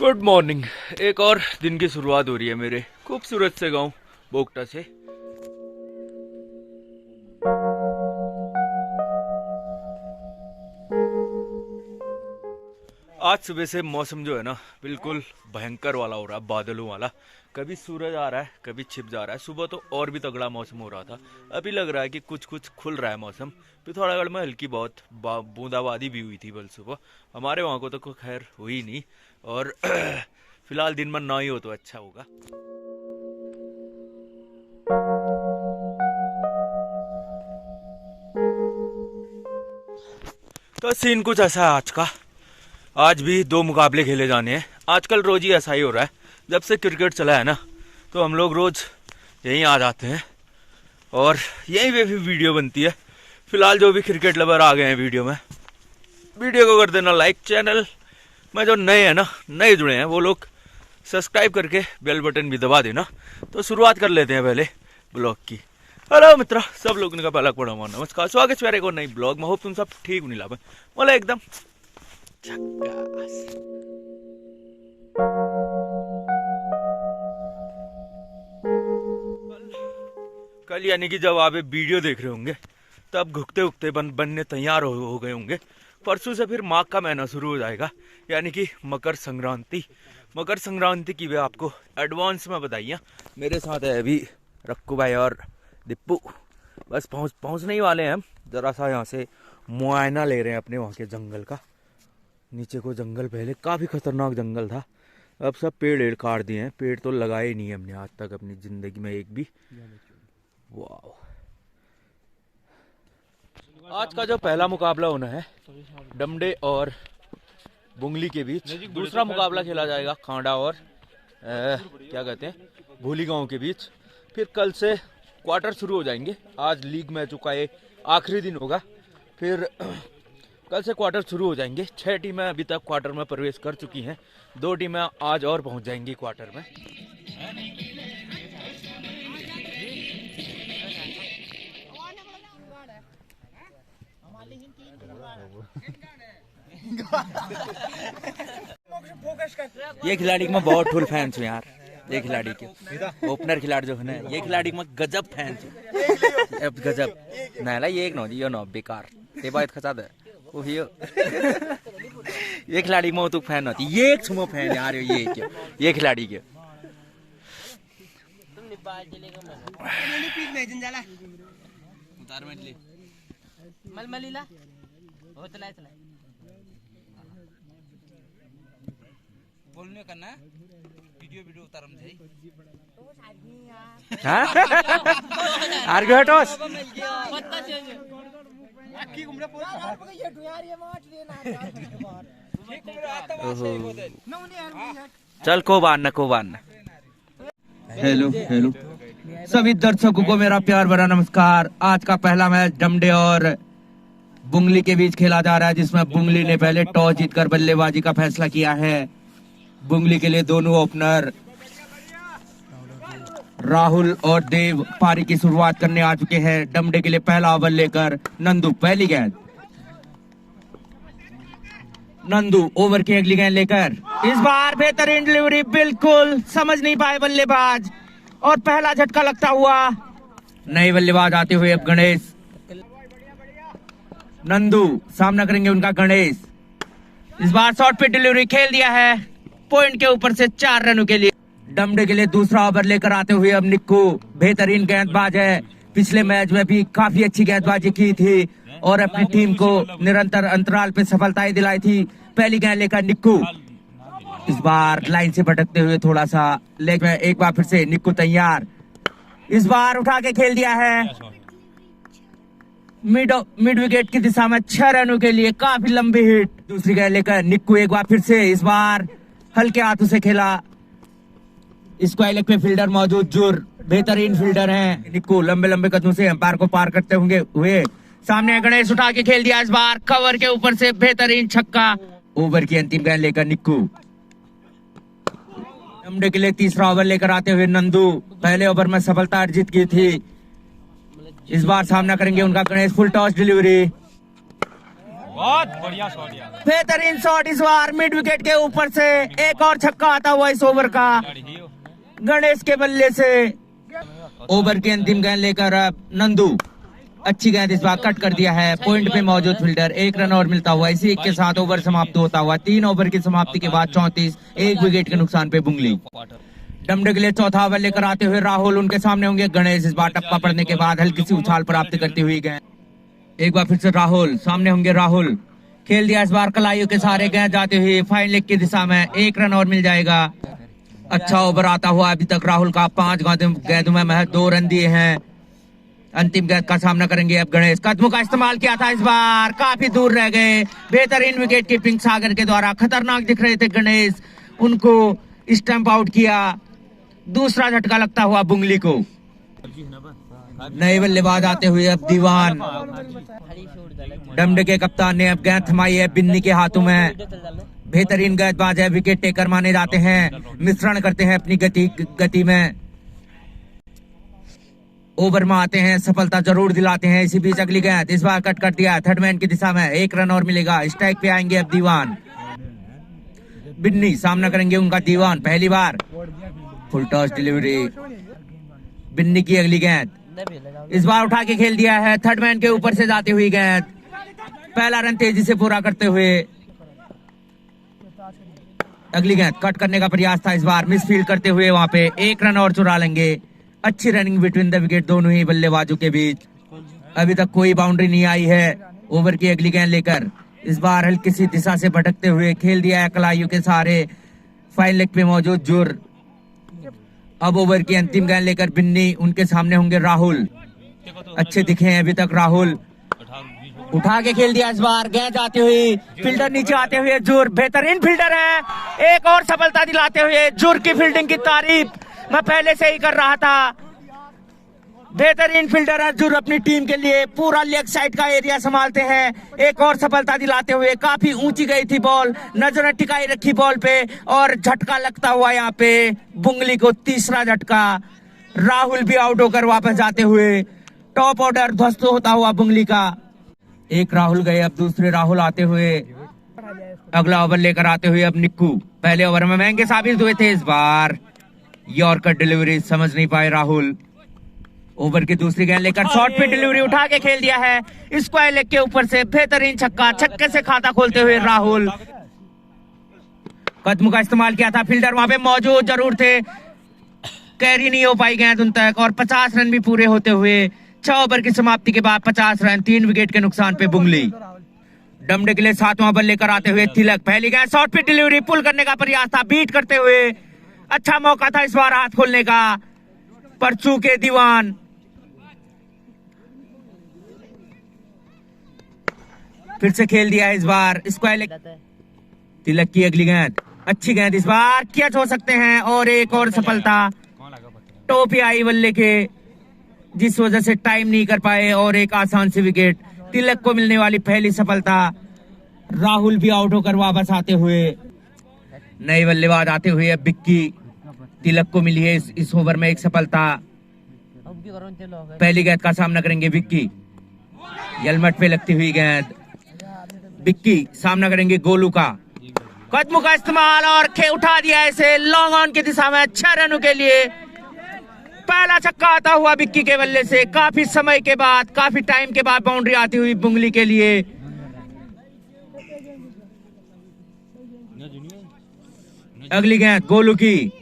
Good morning. एक और दिन की शुरुआत हो रही है मेरे खूबसूरत से गांव बोगटा से। आज सुबह से मौसम जो है ना बिल्कुल भयंकर वाला हो रहा है, बादलों वाला। कभी सूरज आ रहा है, कभी छिप जा रहा है। सुबह तो और भी तगड़ा मौसम हो रहा था। अभी लग रहा है कि कुछ कुछ खुल रहा है मौसम। पिथौरागढ़ में हल्की बहुत बूंदाबांदी भी हुई थी कल सुबह। हमारे वहाँ को तो कोई खैर हुई नहीं। और फिलहाल दिन में ना ही हो तो अच्छा होगा। तो सीन कुछ ऐसा है आज का। आज भी 2 मुकाबले खेले जाने हैं। आजकल रोज ही ऐसा ही हो रहा है। जब से क्रिकेट चला है ना तो हम लोग रोज यहीं आ जाते हैं और यहीं पे भी वीडियो बनती है। फिलहाल जो भी क्रिकेट लवर आ गए हैं वीडियो को कर देना लाइक। चैनल में जो नए हैं ना, नए जुड़े हैं, वो लोग सब्सक्राइब करके बेल बटन भी दबा देना। तो शुरुआत कर लेते हैं पहले ब्लॉग की। हेलो मित्र, सब लोग का पहला पड़ा हुआ नमस्कार। स्वागत है को नई ब्लॉग में। होप तुम सब ठीक नहीं लाभ बोला एकदम कल यानी कि जब आप वीडियो देख रहे होंगे तब घुकते उगते बनने तैयार हो गए होंगे। परसों से फिर माघ का महीना शुरू हो जाएगा, यानी कि मकर संक्रांति। मकर संक्रांति की भी आपको एडवांस में बधाइयाँ। मेरे साथ है अभी रक्कू भाई और दिप्पू। बस पहुँचने ही वाले हैं हम। ज़रा सा यहाँ से मुआयना ले रहे हैं अपने वहाँ के जंगल का। नीचे को जंगल पहले काफ़ी खतरनाक जंगल था, अब सब पेड़ काट दिए हैं। पेड़ तो लगाए नहीं हमने आज तक अपनी ज़िंदगी में एक भी। वाह, आज का जो पहला मुकाबला होना है डमडे और बुंगली के बीच। दूसरा मुकाबला खेला जाएगा खांडा और क्या कहते हैं भूली गांव के बीच। फिर कल से क्वार्टर शुरू हो जाएंगे। आज लीग मैचों का ये आखिरी दिन होगा। फिर कल से क्वार्टर शुरू हो जाएंगे। 6 टीमें अभी तक क्वार्टर में प्रवेश कर चुकी हैं। 2 टीमें आज और पहुंच जाएंगी क्वार्टर में। ये खिलाड़ी में बहुत फुल फैंस हूँ यार। ये खिलाड़ी के ओपनर खिलाड़ी जो है ना, ये खिलाड़ी में गजब फैंस हूँ। गजब ना ये एक ये नो बेकार ये बात खचा दे वो ये खिलाड़ी में तो फैन होती। ये एक सुमो फैन यार। ये खिलाड़ी के बोलने करना वीडियो उतारम जाई आर्गुमेंटोस चल को बान। हेलो सभी दर्शकों को मेरा प्यार भरा नमस्कार। आज का पहला मैच डमडे और बुंगली के बीच खेला जा रहा है, जिसमें बुंगली ने पहले टॉस जीतकर बल्लेबाजी का फैसला किया है। बुंगली के लिए दोनों ओपनर राहुल और देव पारी की शुरुआत करने आ चुके हैं। डमडे के लिए पहला ओवर लेकर नंदू पहली गेंद। नंदू ओवर की अगली गेंद लेकर इस बार बेहतरीन डिलीवरी, बिल्कुल समझ नहीं पाए बल्लेबाज और पहला झटका लगता हुआ। नए बल्लेबाज आते हुए अब गणेश। नंदू सामना करेंगे उनका गणेश। इस बार शॉर्ट पे डिलीवरी खेल दिया है पॉइंट के ऊपर से 4 रनों के लिए। डमडे के लिए दूसरा ओवर लेकर आते हुए अब निक्कू। बेहतरीन गेंदबाज है, पिछले मैच में भी काफी अच्छी गेंदबाजी की थी और अपनी टीम को निरंतर अंतराल पे सफलताएं दिलाई थी। पहली गेंद लेकर निक्कू इस बार लाइन से भटकते हुए थोड़ा सा लेग में। एक बार फिर से निक्कू तैयार, इस बार उठा के खेल दिया है मिड विकेट की दिशा में 6 रनों के लिए। काफी लंबी हिट। दूसरी गेंद लेकर निक्कू एक बार फिर से, इस बार हल्के हाथों से खेला। स्क्वायर लेग पे फील्डर मौजूद जुर, बेहतरीन फील्डर हैं निक्कू। लंबे कदमों से अंपायर को पार करते हुए सामने गणेश उठा के खेल दिया। इस बार कवर के ऊपर से बेहतरीन छक्का। ओवर की अंतिम गेंद लेकर निक्कू। डमडे के लिए तीसरा ओवर लेकर आते हुए नंदू। पहले ओवर में सफलता अर्जित की थी, इस बार सामना करेंगे उनका गणेश। फुल टॉस डिलीवरी बहुत बढ़िया शॉट यार, बेहतरीन शॉट इस बार मिड विकेट के ऊपर से। एक और छक्का आता हुआ इस ओवर का गणेश के बल्ले से। ओवर की अंतिम गेंद लेकर अब नंदू, अच्छी गेंद इस बार कट कर दिया है। पॉइंट पे मौजूद फील्डर, एक रन और मिलता हुआ, इसी के साथ ओवर समाप्त होता हुआ। 3 ओवर की समाप्ति के बाद 34, 1 विकेट के नुकसान पे बुंगली। डमडे के लिए चौथा ओवर लेकर आते हुए राहुल, उनके सामने होंगे गणेश। इस बार टप्पा पड़ने के बाद हल्की सी उछाल प्राप्त करती हुई गेंद। एक बार फिर से राहुल, सामने होंगे राहुल। खेल दिया इस बार कलाइयों के सहारे, गेंद जाते हुए फाइन लेग की दिशा में। 1 रन और मिल जाएगा। अच्छा ओवर आता हुआ अभी तक राहुल का। 5 गेंदों में महज 2 रन दिए हैं। अंतिम गेंद का सामना करेंगे अब गणेश। कदमों का इस्तेमाल किया था इस बार, काफी दूर रह गए। बेहतरीन विकेट कीपिंग सागर के द्वारा। खतरनाक दिख रहे थे गणेश, उनको स्टंप आउट किया। दूसरा झटका लगता हुआ बुंगली को। नए बल्लेबाज आते हुए अब दीवान। डमडे के कप्तान ने अब गेंद थमाई है बिन्नी के हाथों में। बेहतरीन गेंदबाज है, विकेट टेकर माने जाते हैं। मिश्रण करते हैं अपनी गति में। ओवर में आते हैं, सफलता जरूर दिलाते हैं। इसी बीच अगली गेंद इस बार कट कर दिया थर्ड मैन की दिशा में। 1 रन और मिलेगा। स्ट्राइक पे आएंगे अब दीवान। बिन्नी सामना करेंगे उनका दीवान। पहली बार फुल टॉस डिलीवरी। बिन्नी की अगली गेंद इस बार उठा के खेल दिया है। थर्ड मैन के ऊपर से जाती हुई गेंद। पहला रन तेजी से पूरा करते हुए। अगली गेंद कट करने का प्रयास था इस बार, मिसफील्ड करते हुए वहां पे। 1 रन और चुरा लेंगे। अच्छी रनिंग बिटवीन द विकेट दोनों ही बल्लेबाजों के बीच। अभी तक कोई बाउंड्री नहीं आई है। ओवर की अगली गेंद लेकर इस बार हल्की सी दिशा से भटकते हुए खेल दिया है कलाइयों के सहारे। फाइन लेग पे मौजूद जुर। अब ओवर की अंतिम गेंद लेकर बिन्नी, उनके सामने होंगे राहुल। अच्छे दिखे हैं अभी तक राहुल। उठा के खेल दिया इस बार, गेंद आती हुई फील्डर नीचे आते हुए जुर। बेहतरीन फील्डर है। एक और सफलता दिलाते हुए जुर की फील्डिंग की तारीफ मैं पहले से ही कर रहा था। बेहतरीन फील्डर है जुर, अपनी टीम के लिए पूरा लेग साइड का एरिया संभालते हैं। एक और सफलता दिलाते हुए। काफी ऊंची गई थी बॉल, नजर टिकाई रखी बॉल पे और झटका लगता हुआ यहाँ पे बुंगली को। तीसरा झटका। राहुल भी आउट होकर वापस जाते हुए। टॉप ऑर्डर ध्वस्त होता हुआ बुंगली का। एक राहुल गए, अब दूसरे राहुल आते हुए। अगला ओवर लेकर आते हुए अब निक्कू। पहले ओवर में महंगे साबित हुए थे, इस बार यॉर्कर डिलीवरी समझ नहीं पाए राहुल। ओवर की दूसरी गेंद लेकर शॉर्ट पे डिलीवरी उठा के खेल दिया है स्क्वायर लेग के ऊपर से। बेहतरीन छक्का, छक्के से खाता खोलते हुए राहुल। कदम का इस्तेमाल किया था, फील्डर वहां पे मौजूद जरूर थे। कैरी नहीं हो पाई गेंद उन तक और 50 रन भी पूरे होते हुए। 6 ओवर की समाप्ति के बाद 50 रन, 3 विकेट के नुकसान पे बुंगली। डमडे के लिए 7वां बल्ले लेकर आते हुए तिलक। पहली गेंद शॉर्ट पे डिलीवरी, पुल करने का प्रयास था बीट करते हुए। अच्छा मौका था इस बार हाथ खोलने का, पर चूके दीवान। फिर से खेल दिया इस बार स्क्वायर लेग। तिलक की अगली गेंद, अच्छी गेंद इस बार, कैच हो सकते हैं और एक और सफलता। टोपी आई बल्ले के, जिस वजह से टाइम नहीं कर पाए और एक आसान सी विकेट। तिलक को मिलने वाली पहली सफलता। राहुल भी आउट होकर वापस आते हुए। नए बल्लेबाज आते हुए अब बिक्की। तिलक को मिली है इस ओवर में एक सफलता। पहली गेंद का सामना करेंगे बिक्की। हेलमेट पे लगती हुई गेंद। बिक्की सामना करेंगे गोलू का। कदमों का इस्तेमाल और उठा दिया इसे लॉन्ग ऑन की दिशा में। 6 रनों के लिए पहला छक्का आता हुआ बिक्की के बल्ले से। काफी समय के बाद, काफी टाइम के बाद बाउंड्री आती हुई बुंगली के लिए। अगली गेंद गोलू की।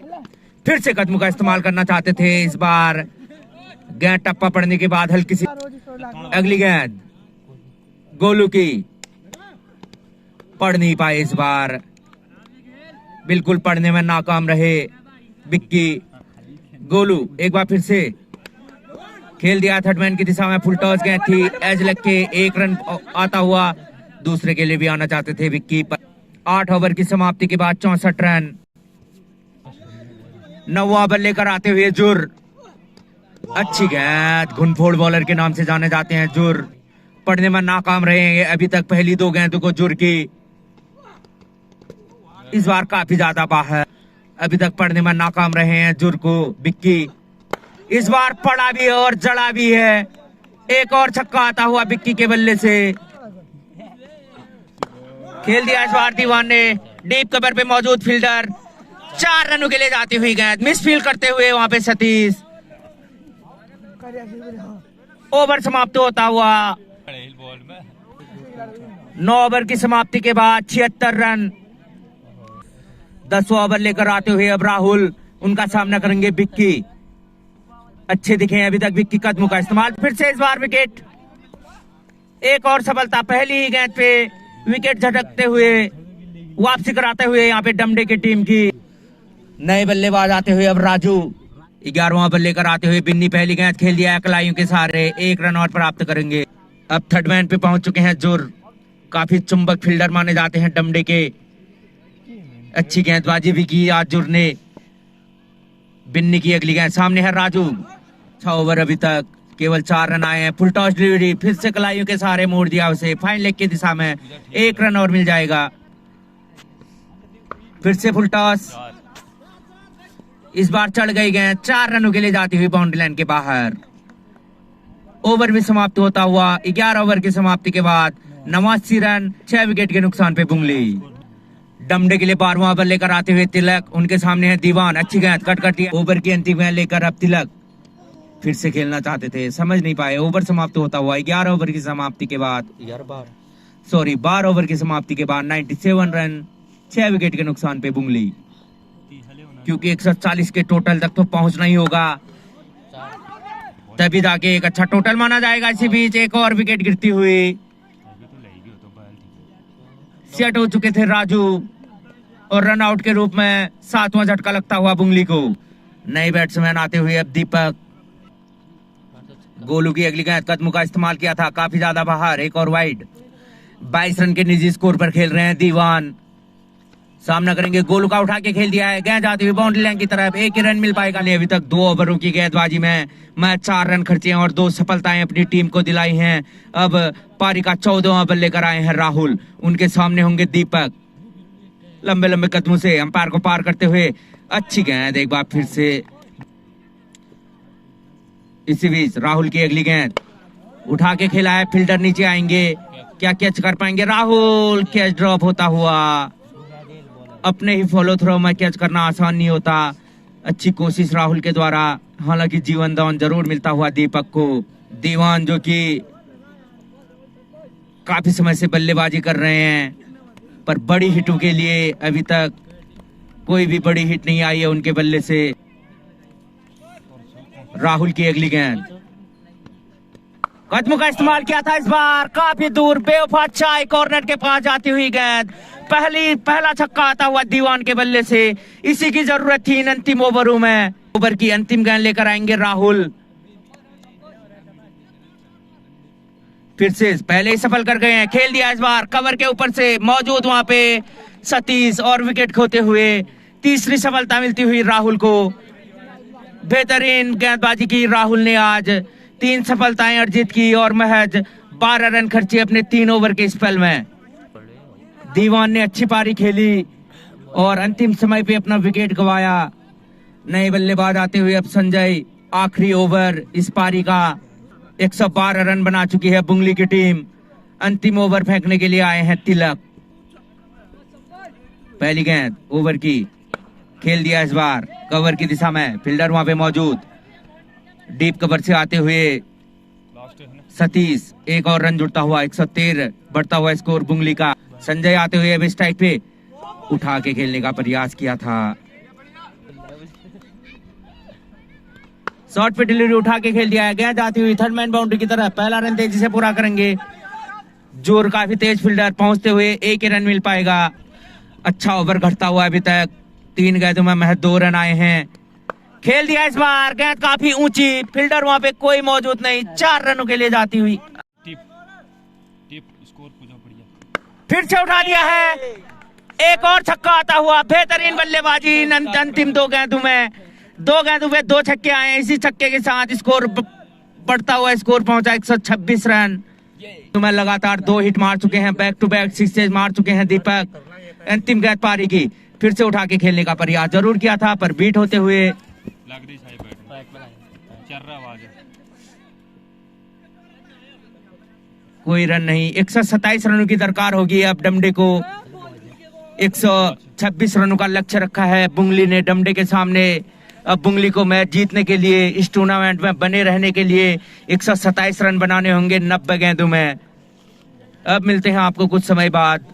फिर से कदमों का इस्तेमाल करना चाहते थे इस बार। गेंद टप्पा पड़ने के बाद हल्की सी। अगली गेंद गोलू की, पढ़ नहीं पाए इस बार, बिल्कुल पढ़ने में नाकाम रहे बिक्की। गोलू एक बार फिर से खेल दिया थर्ड मैन की दिशा में। फुल टॉस गेंद थी, एज लग के 1 रन आता हुआ। दूसरे के लिए भी आना चाहते थे विक्की, पर 8 ओवर की समाप्ति के बाद 64 रन। 9वां बल्ले लेकर आते हुए जुर। अच्छी गेंद, घुनफोड़ बॉलर के नाम से जाने जाते हैं जुर। पढ़ने में नाकाम रहे हैं अभी तक पहली 2 गेंदों को जुर की। इस बार काफी ज्यादा बाहर, अभी तक पढ़ने में नाकाम रहे हैं जुर को बिक्की। इस बार पड़ा भी है और जड़ा भी है। एक और छक्का आता हुआ बिक्की के बल्ले से। खेल दिया इस बार दीवान ने। डीप कवर पे मौजूद फील्डर 4 रनों के लिए जाती हुई गेंद मिस फील्ड करते हुए वहां पे सतीश। ओवर समाप्त होता हुआ 9 ओवर की समाप्ति के बाद 76 रन। 10वां ओवर लेकर आते हुए अब राहुल, उनका सामना करेंगे विक्की। अच्छे दिखे हैं अभी तक विक्की। कदमों का इस्तेमाल फिर से इस बार विकेट। एक और सफलता पहली ही गेंद पे विकेट झटकते हुए वापसी कराते हुए यहाँ पे डमडे की टीम की। नए बल्लेबाज आते हुए अब राजू 11वां ओवर लेकर आते हुए बिन्नी पहली गेंद खेल दिया कलाइयों के सहारे। 1 रन और प्राप्त करेंगे। अब थर्ड मैन पे पहुंच चुके हैं जुर, काफी चुंबक फील्डर माने जाते हैं डमडे के। अच्छी गेंदबाजी भी की आज जुर ने। बिन्नी की अगली गेंद सामने है राजू। 6 ओवर अभी तक केवल 4 रन आए हैं। फुल टॉस डिलीवरी फिर से कलाइयों के सहारे मोड़ दिया उसे। फाइन लेग की दिशा में 1 रन और मिल जाएगा। फिर से फुल टॉस, इस बार चढ़ गई गेंद। 4 रनों के लिए जाती हुई बाउंड्री लाइन के बाहर। ओवर भी समाप्त होता हुआ 11 ओवर की समाप्ति के बाद 89 रन 6 विकेट के नुकसान पे बुंगली। डमडे के लिए 12वां ओवर लेकर आते हुए तिलक, उनके सामने है दीवान। अच्छी गेंद कट करती है। ओवर की अंतिम गेंद लेकर अब तिलक फिर से खेलना चाहते थे, समझ नहीं पाए। ओवर समाप्त होता हुआ 11 ओवर की समाप्ति के बाद 12 ओवर की समाप्ति के बाद 97 रन 6 विकेट के नुकसान पे बुंगली। क्योंकि 140 के टोटल तक तो पहुंचना ही होगा, तभी जाके एक अच्छा टोटल माना जाएगा। इसी बीच एक और विकेट गिरती हुई सेट हो चुके थे राजू और रन आउट के रूप में 7वां झटका लगता हुआ बुंगली को। नए बैट्समैन आते हुए अब दीपक। गोलू की अगली गेंद कदमों का इस्तेमाल किया था, काफी ज्यादा बाहर। एक और वाइड। 22 रन के निजी स्कोर पर खेल रहे हैं दीवान। सामना करेंगे गोलू का, उठा के खेल दिया है। गेंद जाती हुई बाउंड्री लाइन की तरफ। 1 ही रन मिल पाएगा नहीं। अभी तक 2 ओवरों की गेंदबाजी में 4 रन खर्चे हैं और 2 सफलताएं अपनी टीम को दिलाई हैं। अब पारी का 14वां ओवर लेकर आए हैं राहुल, उनके सामने होंगे दीपक। लंबे लंबे कदमों से अंपायर को पार करते हुए अच्छी गेंद एक बार फिर से। इसी बीच राहुल की अगली गेंद उठा के खेला है। फील्डर नीचे आएंगे, क्या कैच कर पाएंगे राहुल? कैच ड्रॉप होता हुआ। अपने ही फॉलो थ्रो में कैच करना आसान नहीं होता। अच्छी कोशिश राहुल के द्वारा, हालांकि जीवन दान जरूर मिलता हुआ दीपक को। दीवान जो कि काफी समय से बल्लेबाजी कर रहे हैं, पर बड़ी हिटों के लिए अभी तक कोई भी बड़ी हिट नहीं आई है उनके बल्ले से। राहुल की अगली गेंद, कदमों का इस्तेमाल किया था इस बार, काफी दूर बेवफा चाय कॉर्नर के पास जाती हुई गेंद। पहला छक्का आता हुआ दीवान के बल्ले से। इसी की जरूरत थी इन अंतिम ओवरों में। ओवर की अंतिम गेंद लेकर आएंगे राहुल। फिर से पहले ही सफल कर गए हैं। खेल दिया इस बार कवर के ऊपर से, मौजूद वहां पे सतीश और विकेट खोते हुए तीसरी सफलता मिलती हुई राहुल को। बेहतरीन गेंदबाजी की राहुल ने आज। 3 सफलताएं अर्जित की और महज 12 रन खर्चे अपने 3 ओवर के स्पेल में। दीवान ने अच्छी पारी खेली और अंतिम समय पे अपना विकेट गंवाया। नए बल्लेबाज आते हुए अब संजय। आखिरी ओवर इस पारी का। 112 रन बना चुकी है बुंगली की टीम। अंतिम ओवर फेंकने के लिए आए हैं तिलक। पहली गेंद ओवर की खेल दिया इस बार कवर की दिशा में। फील्डर वहां पे मौजूद। डीप कवर से आते हुए सतीश। एक और रन जुड़ता हुआ 113 बढ़ता हुआ स्कोर बुंगली का। संजय आते हुए अब स्ट्राइक पे उठा के खेलने का प्रयास किया था। शॉर्ट पे डिलीवरी उठा के खेल दिया है। गेंद जाती हुई थर्ड मैन बाउंड्री की तरफ। पहला रन तेजी से पूरा करेंगे। जोर काफी तेज फील्डर पहुंचते हुए 1 ही रन मिल पाएगा। अच्छा ओवर घटता हुआ अभी तक 3 गेंदों में महज 2 रन आए हैं। खेल दिया इस बार गेंद काफी ऊंची। फील्डर वहां पे कोई मौजूद नहीं। 4 रनों के लिए जाती हुई फिर से उठा दिया है। एक और छक्का आता हुआ। बेहतरीन बल्लेबाजी अंतिम 2 गेंदों में। 2 गेंदों में 2 छक्के आए। इसी छक्के के साथ स्कोर बढ़ता हुआ स्कोर पहुंचा 126 रन। तो मैं लगातार 2 हिट मार चुके हैं। बैक टू बैक 6 मार चुके हैं दीपक। अंतिम गेंद पारी की फिर से उठा के खेलने का प्रयास जरूर किया था, पर बीट होते हुए कोई रन नहीं। 127 रनों की दरकार होगी अब डमडे को। 126 रनों का लक्ष्य रखा है बुंगली ने डमडे के सामने। अब बुंगली को मैच जीतने के लिए, इस टूर्नामेंट में बने रहने के लिए 127 रन बनाने होंगे 90 गेंदों में। अब मिलते हैं आपको कुछ समय बाद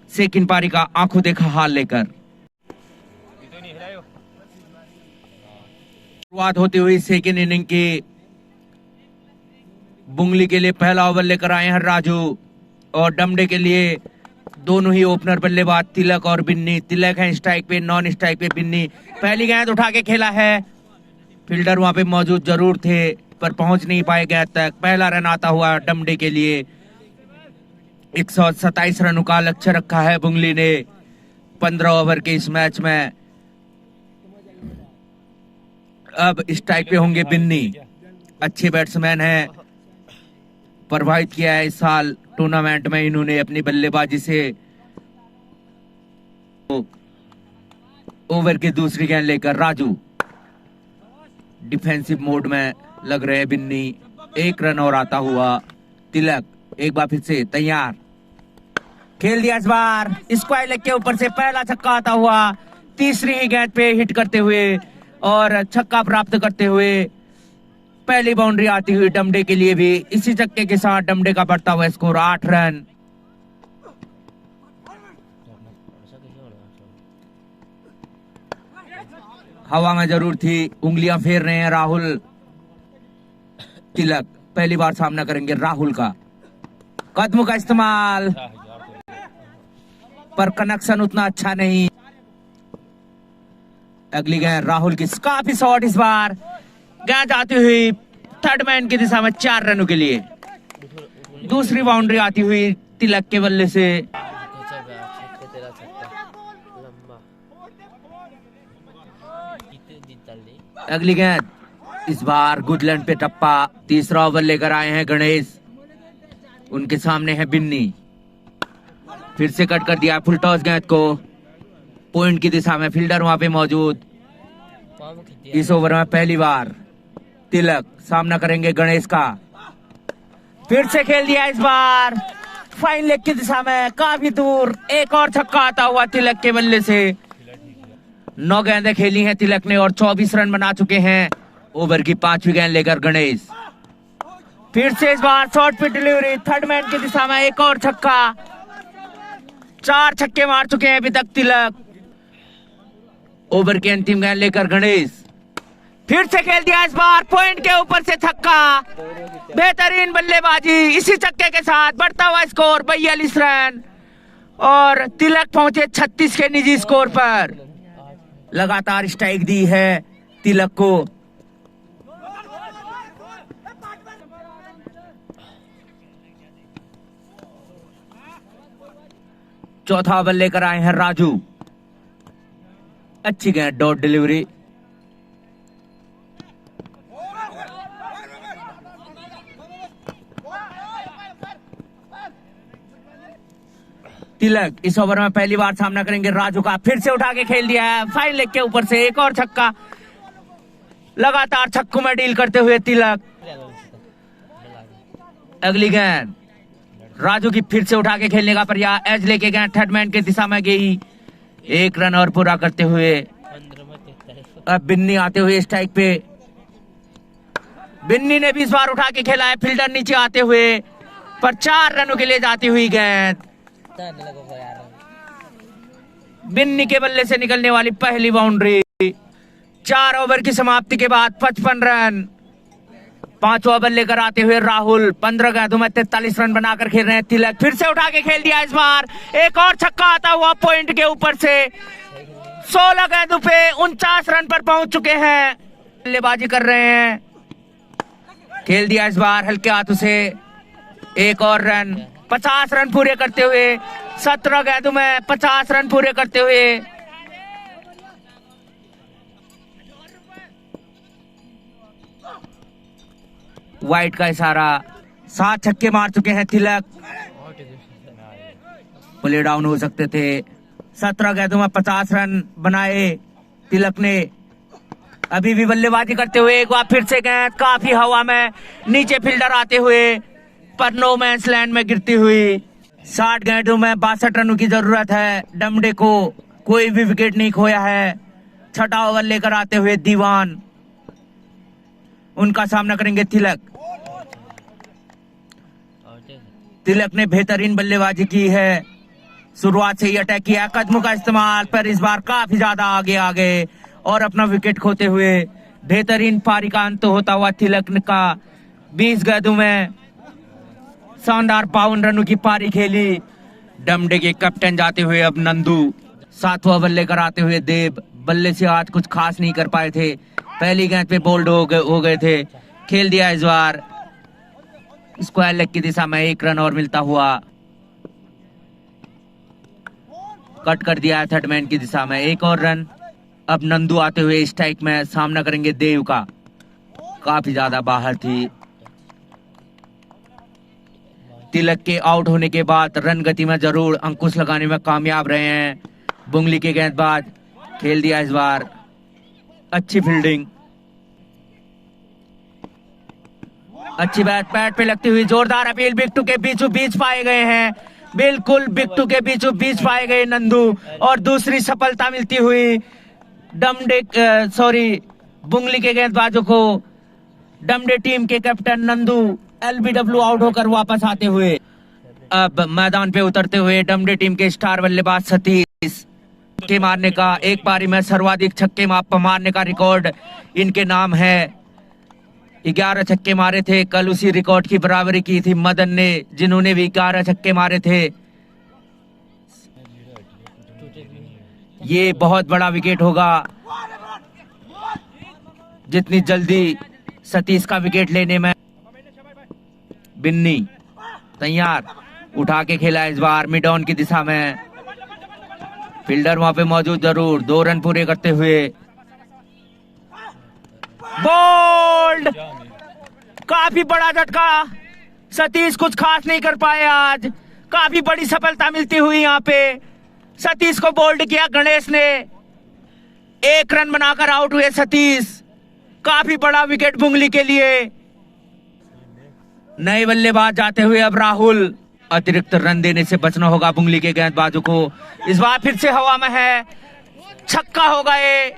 सेकंड पारी का आंखों देखा हाल लेकर। शुरुआत होती हुई सेकंड इनिंग की। बुंगली के लिए पहला ओवर लेकर आए हैं राजू और डमडे के लिए दोनों ही ओपनर बल्लेबाज तिलक और बिन्नी। तिलक है स्ट्राइक पे, नॉन स्ट्राइक पे बिन्नी। पहली गेंद उठा के खेला है, फील्डर वहां पे मौजूद जरूर थे पर पहुंच नहीं पाए गेंद तक। पहला रन आता हुआ डमडे के लिए। 127 रनों का लक्ष्य रखा है बुंगली ने 15 ओवर के इस मैच में। अब स्ट्राइक पे होंगे बिन्नी, अच्छे बैट्समैन हैं, प्रभावित किया है इस साल टूर्नामेंट में इन्होंने अपनी बल्लेबाजी से। ओवर की दूसरी गेंद लेकर राजू डिफेंसिव मोड में लग रहे हैं बिन्नी। एक रन और आता हुआ तिलक एक बार फिर से तैयार, खेल दिया इस बार स्क्वायर लेग के ऊपर से पहला छक्का आता हुआ। तीसरी ही गेंद पे हिट करते हुए और छक्का प्राप्त करते हुए पहली बाउंड्री आती हुई डमडे के लिए भी। इसी छक्के के साथ डमडे का बढ़ता हुआ स्कोर 8 रन। हवा में जरूर थी, उंगलियां फेर रहे हैं राहुल। तिलक पहली बार सामना करेंगे राहुल का। कदम का इस्तेमाल पर कनेक्शन उतना अच्छा नहीं। अगली गेंद राहुल की काफी शॉट, इस बार गेंद आती हुई थर्ड मैन की दिशा में 4 रनों के लिए। दूसरी बाउंड्री आती हुई तिलक के बल्ले से। अगली गेंद इस बार गुडलैंड पे टप्पा। तीसरा ओवर लेकर आए हैं गणेश, उनके सामने है बिन्नी। फिर से कट कर दिया फुल टॉस गेंद को पॉइंट की दिशा में, फील्डर वहां पे मौजूद। इस ओवर में पहली बार तिलक सामना करेंगे गणेश का। फिर से खेल दिया इस बार फाइन लेग की दिशा में, काफी दूर। एक और छक्का आता हुआ तिलक के बल्ले से। 9 गेंदें खेली हैं तिलक ने और 24 रन बना चुके हैं। ओवर की 5वीं गेंद लेकर गणेश। फिर से इस बार शॉर्ट पे डिलीवरी थर्ड मैन की दिशा में, एक और छक्का। 4 छक्के मार चुके हैं अभी तक तिलक। ओवर की अंतिम गेंद लेकर गणेश। फिर से खेल दिया इस बार पॉइंट के ऊपर से छक्का। बेहतरीन बल्लेबाजी, इसी छक्के के साथ बढ़ता हुआ स्कोर 42 रन और तिलक पहुंचे 36 के निजी स्कोर पर। लगातार स्ट्राइक दी है तिलक को। चौथा ओवर लेकर आए हैं राजू। अच्छी गेंद, डॉट डिलीवरी। तिलक इस ओवर में पहली बार सामना करेंगे राजू का। फिर से उठा के खेल दिया है फाइन लेग के ऊपर से, एक और छक्का। लगातार छक्कों में डील करते हुए तिलक। अगली गेंद राजू की फिर से उठा के खेलने का प्रयास, एज लेके गए थर्ड मैन की दिशा में गई। 1 रन और पूरा करते हुए अब बिन्नी आते हुए स्ट्राइक पे। बिन्नी ने भी इस बार उठा के खेला है, फील्डर नीचे आते हुए पर 4 रनों के लिए जाती हुई गेंद। बिन्नी के बल्ले से निकलने वाली पहली बाउंड्री। 4 ओवर की समाप्ति के बाद 55 रन। 5 ओवर लेकर आते हुए राहुल 15 गेंदों में 43 रन बनाकर खेल रहे हैं तिलक। फिर से उठा के खेल दिया इस बार, एक और छक्का आता हुआ पॉइंट के ऊपर से। 16 गेंदों पे 49 रन पर पहुंच चुके हैं। बल्लेबाजी कर रहे हैं, खेल दिया इस बार हल्के हाथों से। एक और रन, 50 रन पूरे करते हुए 17 गेंदों में 50 रन पूरे करते हुए वाइट का इशारा। 7 छक्के मार चुके हैं तिलक, प्ले डाउन हो सकते थे। 17 गेंदों में 50 रन बनाए तिलक ने। अभी भी बल्लेबाजी करते हुए एक बार फिर से गेंद काफी हवा में, नीचे फील्डर आते हुए पर नो मैंस लैंड में गिरती हुई। 60 गेंदों में 62 रनों की जरूरत है। डमडे को कोई भी विकेट नहीं खोया है। छठा ओवर लेकर आते हुए दीवान, उनका सामना करेंगे तिलक। तिलक ने बेहतरीन बल्लेबाजी की है। शुरुआत से ही अटैक किया, कदमों का इस्तेमाल, पर इस बार काफी ज्यादा आगे और अपना विकेट खोते हुए बेहतरीन पारी का अंत होता हुआ तिलक का 20 गेंदों में शानदार 52 रनों की पारी खेली। डमडे के कैप्टन जाते हुए अब नंदू। 7वां ओवर लेकर आते हुए देव। बल्ले से आज कुछ खास नहीं कर पाए थे, पहली गेंद पे बोल्ड हो गए थे। खेल दिया इस बार स्क्वायर लेग की दिशा में, 1 रन और मिलता हुआ कट कर दिया है थर्ड मैन की दिशा में, 1 और रन। अब नंदू आते हुए स्ट्राइक में सामना करेंगे देव का, काफी ज्यादा बाहर थी। तिलक के आउट होने के बाद रन गति में जरूर अंकुश लगाने में कामयाब रहे हैं बुंगली के गेंदबाज। खेल दिया इस बार, अच्छी फील्डिंग, अच्छी बैट पैड पे लगती हुई जोरदार अपील। बिट्टू के बीचों बीच पाए गए हैं, बिल्कुल बिट्टू के बीचों बीच पाए गए नंदू, और दूसरी सफलता मिलती हुई बुंगली के गेंदबाजों को। डमडे टीम के कैप्टन नंदू एलबीडब्ल्यू आउट होकर वापस आते हुए अब मैदान पे उतरते हुए डमडे टीम के स्टार बल्लेबाज सतीश के मारने का, एक पारी में सर्वाधिक छक्के मारने का रिकॉर्ड इनके नाम है। 11 छक्के मारे थे, कल उसी रिकॉर्ड की बराबरी की थी मदन ने, जिन्होंने भी 11 छक्के मारे थे। ये बहुत बड़ा विकेट होगा, जितनी जल्दी सतीश का विकेट लेने में। बिन्नी तैयार, उठा के खेला इस बार मिड ऑन की दिशा में, फील्डर वहां पे मौजूद जरूर। 2 रन पूरे करते हुए बोल्ड, काफी बड़ा झटका। सतीश कुछ खास नहीं कर पाए आज, काफी बड़ी सफलता मिलती हुई यहाँ पे। सतीश को बोल्ड किया गणेश ने, 1 रन बनाकर आउट हुए सतीश। काफी बड़ा विकेट बुंगली के लिए। नए बल्लेबाज जाते हुए अब राहुल। अतिरिक्त रन देने से बचना होगा बुंगली के गेंदबाजों को। इस बार फिर से हवा में है, छक्का होगा ये,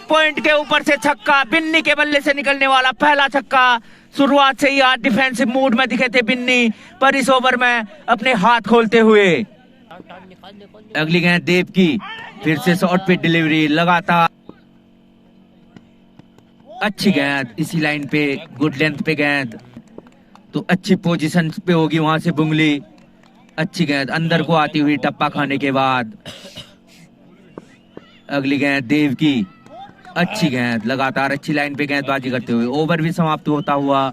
पॉइंट के ऊपर से छक्का। बिन्नी के बल्ले से निकलने वाला पहला छक्का। शुरुआत से ही आज डिफेंसिव मूड में दिखे थे बिन्नी, पर इस ओवर में अपने हाथ खोलते हुए। अगली गेंद देव की, फिर से शॉर्ट पिच डिलीवरी, लगातार अच्छी गेंद, इसी लाइन पे गुड लेंथ पे गेंद, तो अच्छी पोजीशन पे होगी वहां से बुंगली। अच्छी गेंद अंदर को आती हुई टप्पा खाने के बाद। अगली गेंद देव की, अच्छी गेंद, लगातार अच्छी लाइन पे गेंदबाजी करते हुए। ओवर भी समाप्त होता हुआ।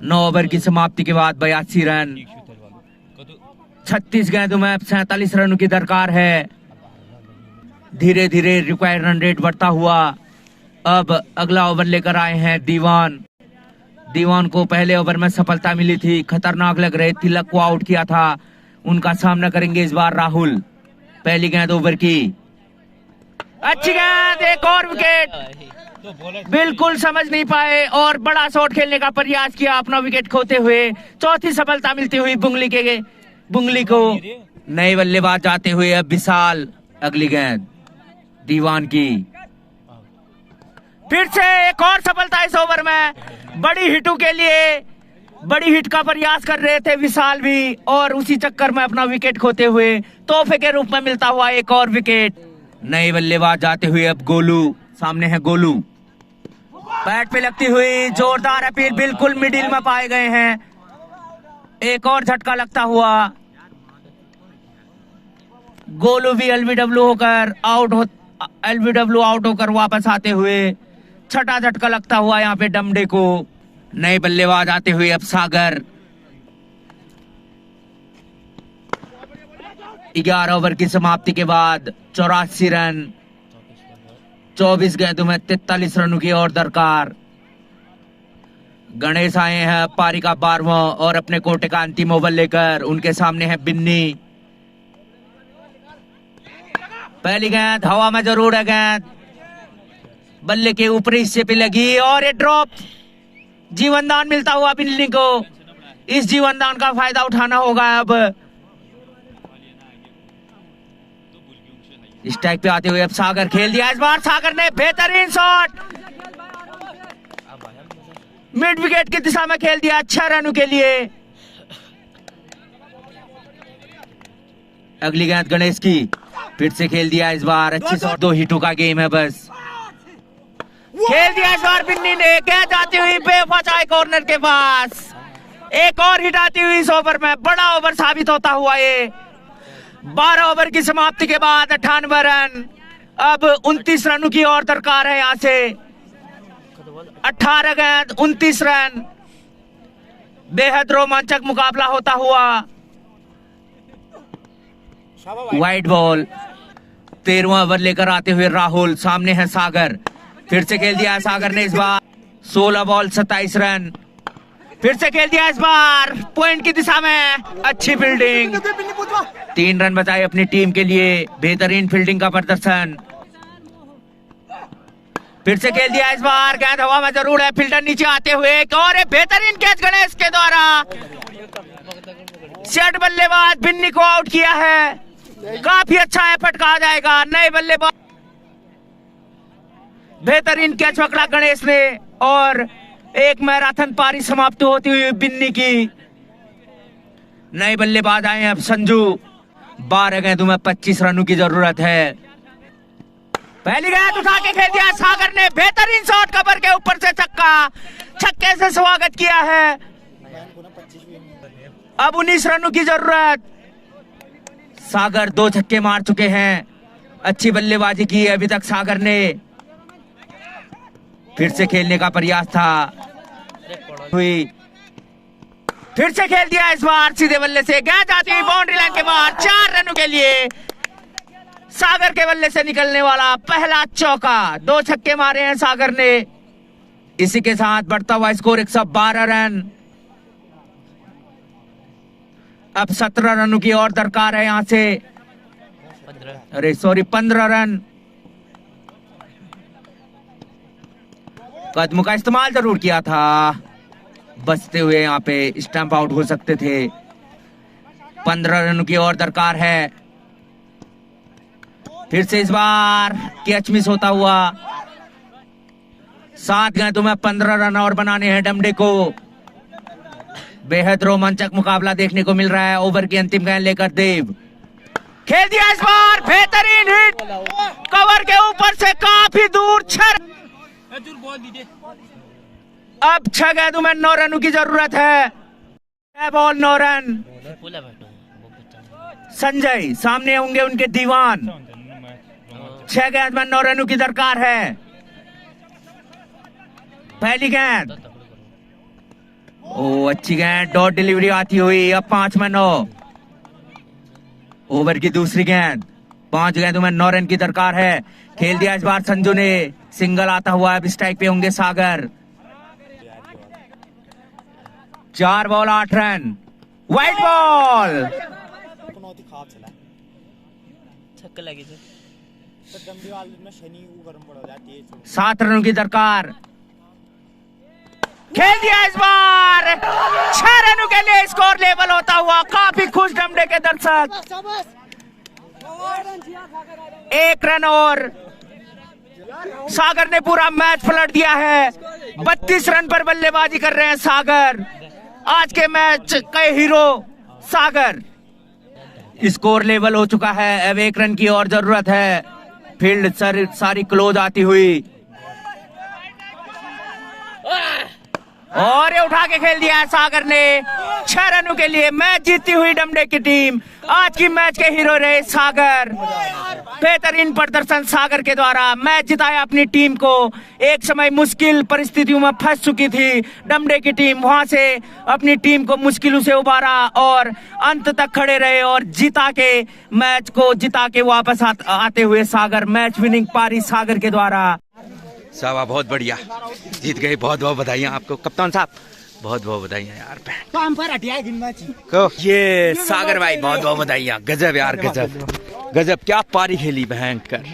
9 ओवर की समाप्ति के बाद 82 रन, 36 गेंदों में 47 रनों की दरकार है। धीरे धीरे रिक्वायर्ड रन रेट बढ़ता हुआ। अब अगला ओवर लेकर आए हैं दीवान। दीवान को पहले ओवर में सफलता मिली थी, खतरनाक लग रहे, तिलक को आउट किया था। उनका सामना करेंगे इस बार राहुल। पहली गेंद ओवर की, अच्छी गेंद, एक और विकेट। बिल्कुल समझ नहीं पाए और बड़ा शॉट खेलने का प्रयास किया, अपना विकेट खोते हुए। चौथी सफलता मिलती हुई बुंगली को। नए बल्लेबाज जाते हुए अब विशाल। अगली गेंद दीवान की, फिर से एक और सफलता इस ओवर में। बड़ी हिटों के लिए बड़ी हिट का प्रयास कर रहे थे विशाल भी, और उसी चक्कर में अपना विकेट खोते हुए तोहफे के रूप में मिलता हुआ एक और विकेट। नए बल्लेबाज जाते हुए अब गोलू। सामने है गोलू, बैट पे लगती हुई जोरदार अपील, बिल्कुल मिडिल में पाए गए हैं। एक और झटका लगता हुआ। गोलू भी एलबीडब्ल्यू आउट होकर वापस आते हुए। छठा झटका लगता हुआ यहाँ पे डमडे को। नए बल्लेबाज आते हुए अब सागर। 11 ओवर की समाप्ति के बाद 84 रन, 24 गेंदों में 43 रनों की और दरकार। गणेश आए हैं पारी का 12वां और अपने कोटे का अंतिम ओवर लेकर। उनके सामने है बिन्नी। पहली गेंद हवा में जरूर है, गेंद बल्ले के ऊपरी हिस्से पे लगी और ये ड्रॉप। जीवनदान मिलता हुआ बिन्नी को। इस जीवन दान का फायदा उठाना होगा। अब स्ट्राइक पे आते हुए अब सागर खेल दिया, इस बार सागर ने बेहतरीन शॉट मिड विकेट की दिशा में खेल दिया 6 रनों के लिए। अगली गेंद गणेश की, फिर से खेल दिया इस बार, अच्छी शॉट, 2 हिटों का गेम है बस। खेल दिया इस बार बिन्नी ने, गेंद आती हुई बेफाचाई कॉर्नर के पास, एक और हिट आती हुई इस ओवर में, बड़ा ओवर साबित होता हुआ ये। 12 ओवर की समाप्ति के बाद 98 रन, अब 29 रनों की और दरकार है यहाँ से। 18 गेंद 29 रन, बेहद रोमांचक मुकाबला होता हुआ। वाइड बॉल, 13वां ओवर लेकर आते हुए राहुल, सामने है सागर, फिर से खेल दिया सागर ने इस बार, 16 बॉल 27 रन, फिर से खेल दिया इस बार पॉइंट की दिशा में, अच्छी फील्डिंग, 3 रन बचाए अपनी टीम के लिए, बेहतरीन फील्डिंग का प्रदर्शन। फिर से खेल दिया इस बार, गेंद हवा में जरूर है, फील्डर नीचे आते हुए एक और बेहतरीन कैच गणेश के द्वारा, सेट बल्लेबाज बिन्नी को आउट किया है, काफी अच्छा एफर्ट कहा जाएगा। नए बल्लेबाज, बेहतरीन कैच पकड़ा गणेश ने और एक मैराथन पारी समाप्त होती हुई बिन्नी की। नए बल्लेबाज आए हैं अब संजू, 12 गेंदों में 25 रनों की जरूरत है। पहली गेंद उठा के खेल दिया सागर ने, बेहतरीन शॉट, कवर के ऊपर से छक्का, छक्के से स्वागत किया है। अब 19 रनों की जरूरत, सागर 2 छक्के मार चुके हैं, अच्छी बल्लेबाजी की है अभी तक सागर ने। फिर से खेलने का प्रयास था, हुई, फिर से खेल दिया इस बार सीधे बल्ले से, गेंद आती हुई बाउंड्री लाइन के बाहर, 4 रनों के लिए सागर के बल्ले से निकलने वाला पहला चौका, 2 छक्के मारे हैं सागर ने। इसी के साथ बढ़ता हुआ स्कोर 112 रन, अब 17 रनों की और दरकार है यहां से, 15 रन। कदम का इस्तेमाल जरूर किया था, बचते हुए यहाँ पे स्टंप आउट हो सकते थे। 15 रनों की और दरकार है, फिर से इस बार कैच मिस होता हुआ। 7 गेंदों में 15 रन और बनाने हैं डमडे को। बेहद रोमांचक मुकाबला देखने को मिल रहा है। ओवर की अंतिम गेंद लेकर देव, खेल दिया इस बार, बेहतरीन हिट, कवर के ऊपर से काफी दूर, 6। अब 6 गेंदों में 9 रनों की जरूरत है, 6 बॉल 9 रन। संजय सामने होंगे उनके दीवान, 6 गेंद में 9 रनों की दरकार है। पहली गेंद, ओ अच्छी गेंद, डॉट डिलीवरी आती हुई, अब 5 में 9। ओवर की दूसरी गेंद, 5 गेंदों में 9 रन की दरकार है। खेल दिया इस बार संजू ने, सिंगल आता हुआ, अब स्ट्राइक पे होंगे सागर। 4 बॉल 8 रन, वाइड बॉल, 7 रनों की दरकार। खेल दिया इस बार, 6 रनों के लिए स्कोर लेवल होता हुआ, काफी खुश डमडे के दर्शक। 1 रन और सागर ने पूरा मैच पलट दिया है। 32 रन पर बल्लेबाजी कर रहे हैं सागर, आज के मैच के हीरो सागर। स्कोर लेवल हो चुका है, अब 1 रन की और जरूरत है। फील्ड सारी क्लोज आती हुई, और ये उठा के खेल दिया है सागर ने, 6 रनों के लिए। मैच जीती हुई डमडे की टीम, आज की मैच के हीरो रहे सागर। बेहतरीन प्रदर्शन सागर के द्वारा, मैच जिताया अपनी टीम को। एक समय मुश्किल परिस्थितियों में फंस चुकी थी डमडे की टीम, वहां से अपनी टीम को मुश्किलों से उबारा और अंत तक खड़े रहे और जिता के मैच को जिता के वापस आते हुए सागर, मैच विनिंग पारी सागर के द्वारा। साहब बहुत बढ़िया जीत गए, बहुत बहुत बधाइयाँ आपको कप्तान साहब, बहुत बहुत बधाइयाँ यार। काम पर हटिया गिनबाची को ये सागर भाई बहुत बहुत बधाइयाँ। गजब यार गजब गजब, क्या पारी खेली भयंकर।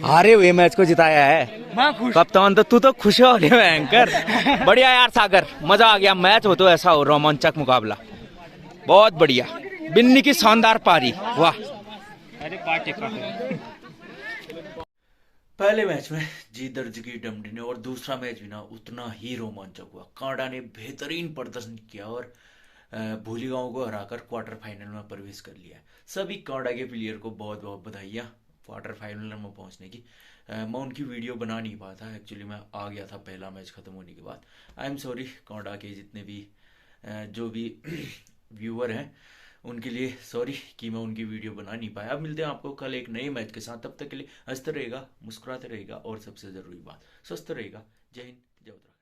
हारे हुए मैच को जिताया है कप्तान। तो तू तो खुश हो रहे भयंकर। बढ़िया यार सागर, मजा आ गया। मैच हो तो ऐसा हो, रोमांचक मुकाबला, बहुत बढ़िया। बिन्नी की शानदार पारी, वाह। पहले मैच में जीत दर्ज की डमडी ने और दूसरा मैच भी ना उतना ही रोमांचक हुआ। कांडा ने बेहतरीन प्रदर्शन किया और भूलीगांव को हराकर क्वार्टर फाइनल में प्रवेश कर लिया। सभी कांडा के प्लेयर को बहुत बहुत बधाइयाँ क्वार्टर फाइनल में पहुंचने की। मैं उनकी वीडियो बना नहीं पाया था, एक्चुअली मैं आ गया था पहला मैच खत्म होने के बाद। आई एम सॉरी कांडा के जितने भी जो भी व्यूअर हैं उनके लिए सॉरी कि मैं उनकी वीडियो बना नहीं पाया। अब मिलते हैं आपको कल एक नए मैच के साथ। तब तक के लिए हंसते रहेगा, मुस्कुराते रहेगा और सबसे ज़रूरी बात स्वस्थ रहेगा। जय हिंद, जय उत्तराखंड।